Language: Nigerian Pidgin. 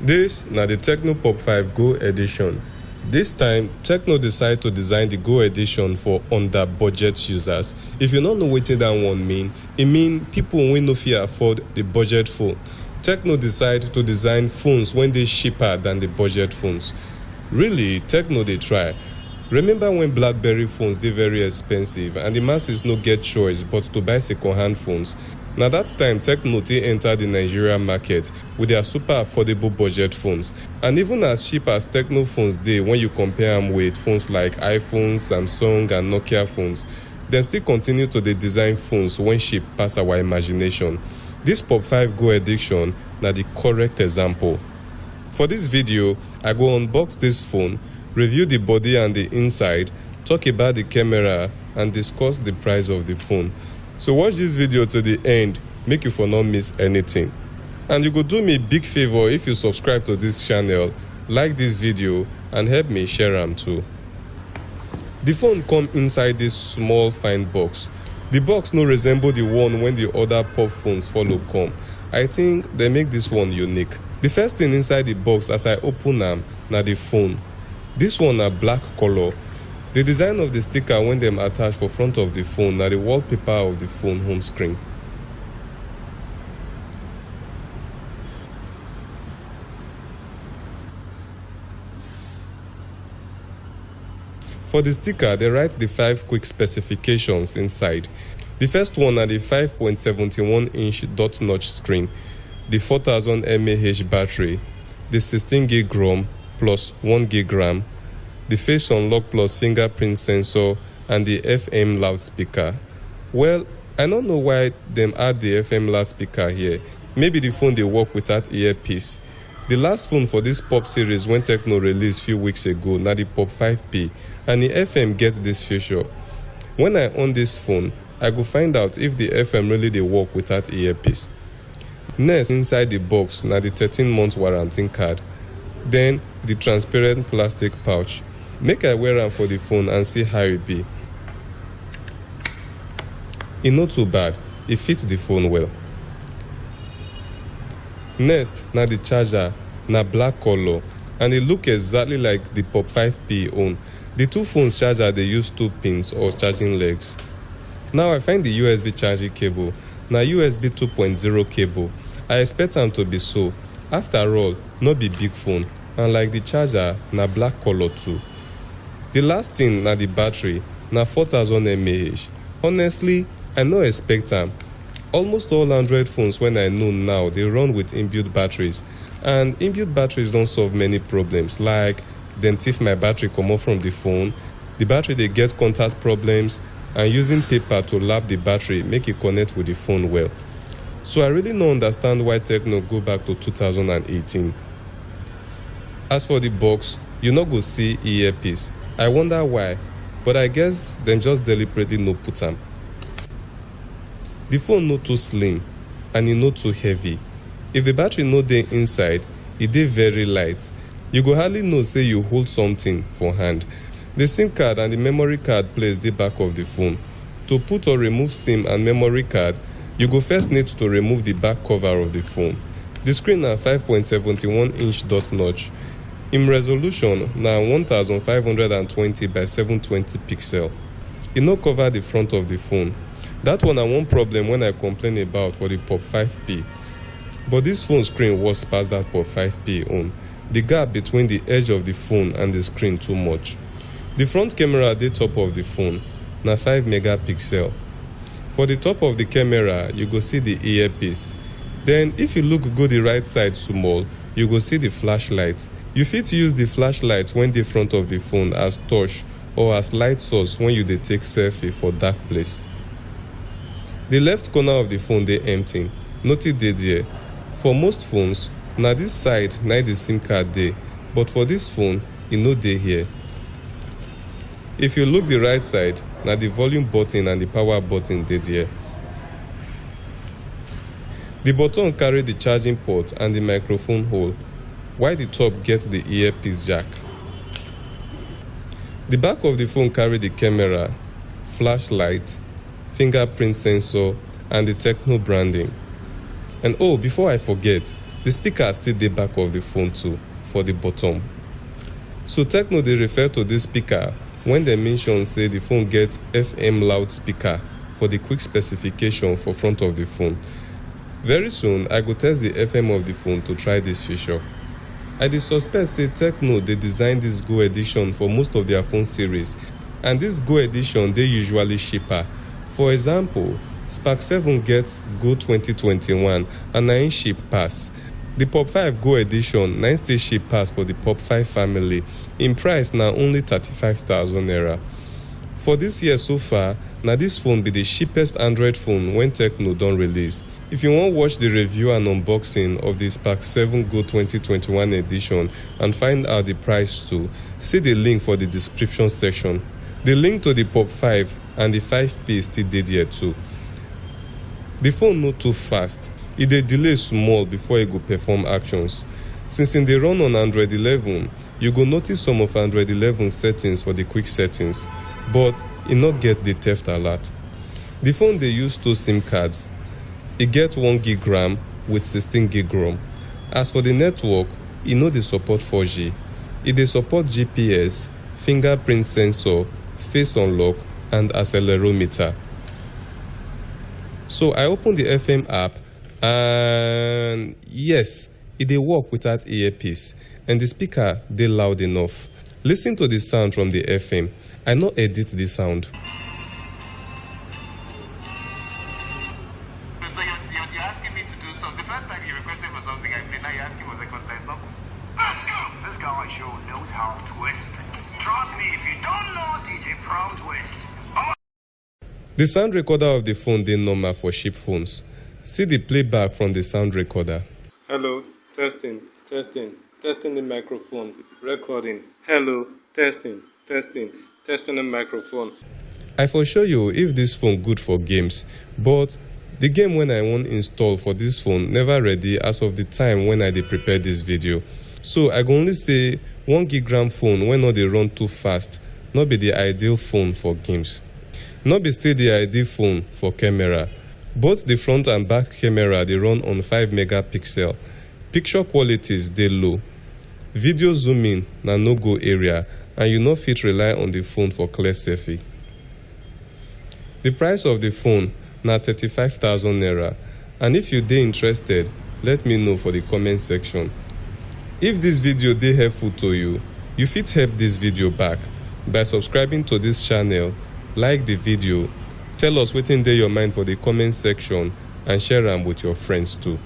This na the Tecno Pop 5 Go edition. This time, Tecno decide to design the Go edition for under-budget users. If you don't know wetin that one mean, it mean people wey no fit afford the budget phone. Tecno decide to design phones when they cheaper than the budget phones. Really, Tecno dey try. Remember when BlackBerry phones dey very expensive and the masses no get choice but to buy second-hand phones? Na that time Tecno take enter the Nigerian market with their super affordable budget phones. And even as cheap as Tecno phones dey when you compare them with phones like iPhone, Samsung and Nokia phones, dem still continue to dey design phones when cheap pass our imagination. This Pop 5 Go edition na the correct example. For this video, I go unbox this phone, review the body and the inside, talk about the camera and discuss the price of the phone. So watch this video to the end, make you for not miss anything. And you go do me a big favor if you subscribe to this channel, like this video and help me share am too. The phone come inside this small fine box. The box no resemble the one when the other pop phones follow come. I think they make this one unique. The first thing inside the box as I open am na the phone. This one na black color. The design of the sticker when them attach for front of the phone na the wallpaper of the phone home screen. For the sticker, they write the 5 quick specifications inside. The first one are the 5.71-inch dot notch screen, the 4000 mAh battery, the 16GB ROM plus 1GB RAM, the Faceunluck plus fingerprint sensor, and the FM loudspeaker. Well, I don't know why them add the FM loudspeaker here. Maybe the phone they work without earpiece. The last phone for this Pop series when Tecno released few weeks ago, na the Pop 5P, and the FM gets this feature. When I on this phone, I go find out if the FM really they work without earpiece. Next, inside the box, na the 13-month warranty card. Then, the transparent plastic pouch. Make I wear am for the phone and see how it be. It's not too bad. It fits the phone well. Next, na the charger, na black color, and it look exactly like the Pop 5P own. The two phones charger they use 2 pins or charging legs. Now I find the USB charging cable, na USB 2.0 cable. I expect them to be so. After all, not be big phone, and like the charger, na black color too. The last thing na the battery, na 4000 mAh. Honestly, I no expect them. Almost all Android phones when I know now, they run with inbuilt batteries. And inbuilt batteries don't solve many problems, like dem thief my battery comot from the phone, the battery they get contact problems, and using paper to lap the battery make it connect with the phone well. So I really don't understand why Tecno go back to 2018. As for the box, you no go see earpiece. I wonder why, but I guess dem just deliberately no put am. The phone no too slim and it no too heavy. If the battery no dey inside, it dey very light. You go hardly know say you hold something for hand. The SIM card and the memory card place dey back of the phone. To put or remove SIM and memory card, you go first need to remove the back cover of the phone. The screen na 5.71-inch dot notch. In resolution na 1520 by 720 pixel. It no cover the front of the phone. That one na one problem when I complain about for the Pop 5P. But this phone screen was past that Pop 5P own. The gap between the edge of the phone and the screen too much. The front camera at the top of the phone, na 5 megapixel. For the top of the camera, you go see the earpiece. Then, if you look go the right side small, you go see the flashlight. You fit use the flashlight when the front of the phone as torch or as light source when you dey take selfie for dark place. The left corner of the phone dey empty, nothing dey there. For most phones, na this side na the SIM card dey, but for this phone, e no dey here. If you look the right side, na the volume button and the power button dey there. The button carry the charging port and the microphone hole, while the top gets the earpiece jack. The back of the phone carry the camera, flashlight, fingerprint sensor, and the Tecno branding. And oh, before I forget, the The speaker still dey back of the phone too, for the bottom. So Tecno dey refer to this speaker when they mention say the phone get FM loudspeaker for the quick specification for front of the phone. Very soon, I go test the FM of the phone to try this feature. I dey suspect say Tecno dey design this Go edition for most of their phone series, and this Go edition dey usually cheaper. For example, Spark 7 gets Go 2021 and na im cheap pass. The Pop 5 Go edition na im still cheap pass for the Pop 5 family. In price na only 35,000 naira. For this year so far, na this phone be the cheapest Android phone when Tecno don release. If you wan watch the review and unboxing of the Spark 7 Go 2021 edition and find out the price too, see the link for the description section. The link to the Pop 5 and the 5P still dey there too. The phone no too fast. E dey delay small before e go perform actions. Since e dey run on Android 11, you go notice some of Android 11 settings for the quick settings, but e no get the theft alert. The phone dey use 2 SIM cards. E get 1GB RAM with 16GB ROM. As for the network, e no dey support 4G. E dey support GPS, fingerprint sensor, face unlock, and accelerometer. So I open the FM app, and yes, it dey work without earpiece, and the speaker dey loud enough. Listen to the sound from the FM. I no edit the sound. So you're asking me to do something. The first time you requested for something I played, now you're asking for second time. So this guy sure knows how to twist. Trust me, if you don't know DJ Prom Twist. The sound recorder of the phone dey normal for cheap phones. See the playback from the sound recorder. Hello, testing the microphone, recording. Hello, testing the microphone. I for show you if this phone good for games, but the game when I wan install for this phone never ready as of the time when I dey prepare this video. So I go only say 1GB RAM phone wey no dey run too fast, no be the ideal phone for games. No be still the ideal phone for camera. Both the front and back camera dey run on 5 megapixel. Picture qualities dey low. Video zooming na no-go area, and you no fit rely on the phone for clear selfie. The price of the phone na 35,000 naira, and if you dey interested, let me know for the comment section. If this video dey helpful to you, you fit help this video back by subscribing to this channel, like the video, tell us wetin dey your mind for the comment section, and share am with your friends too.